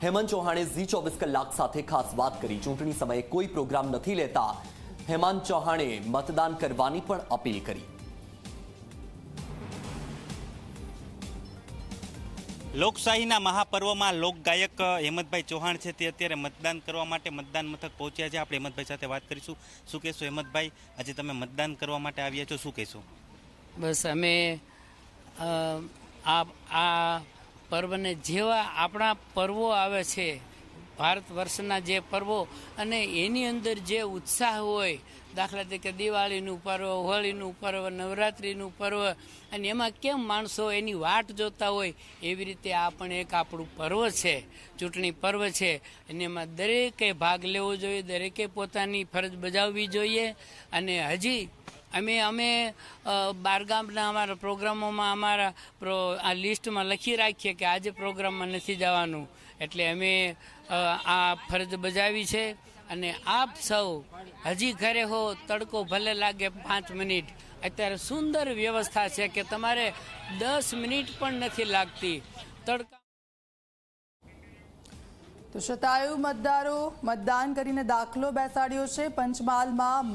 હેમંત ચૌહાણે ઝી 24 કલાક સાથે ખાસ વાત કરી। ચૂંટણી સમયે કોઈ પ્રોગ્રામ નથી લેતા હેમંત ચૌહાણે મતદાન કરવાની પણ અપીલ કરી। લોકશાહીના મહાપર્વમાં લોકગાયક હેમંતભાઈ ચૌહાણ છે તે અત્યારે મતદાન કરવા માટે મતદાન મથક પહોંચ્યા છે। આપણે હેમંતભાઈ સાથે વાત કરીશું। શું કહેશો હેમંતભાઈ, આજે તમે મતદાન કરવા માટે આવ્યા છો, શું કહેશો? બસ અમે આ પર્વને જેવા આપણા પર્વો આવે છે, ભારત વર્ષના જે પર્વો અને એની અંદર જે ઉત્સાહ હોય, દાખલા તરીકે દિવાળીનું પર્વ, હોળીનું પર્વ, નવરાત્રિનું પર્વ, અને એમાં કેમ માણસો એની વાટ જોતા હોય, એવી રીતે આ પણ એક આપણું પર્વ છે, ચૂંટણી પર્વ છે, અને એમાં દરેકે ભાગ લેવો જોઈએ, દરેકે પોતાની ફરજ બજાવવી જોઈએ। અને હજી અમે બારગામના અમારા પ્રોગ્રામોમાં અમારા આ લિસ્ટમાં લખી રાખીએ કે આજે પ્રોગ્રામમાં નથી જવાનું, એટલે અમે આ ફરજ બજાવી છે। અને આપ સૌ હજી ઘરે હો, તડકો ભલે લાગે 5 મિનિટ, અત્યારે સુંદર વ્યવસ્થા છે કે તમારે 10 મિનિટ પણ નથી લાગતી તડકા। તો શતાયુ મતદારો મતદાન કરીને દાખલો બેસાડ્યો છે। પંચમહાલમાં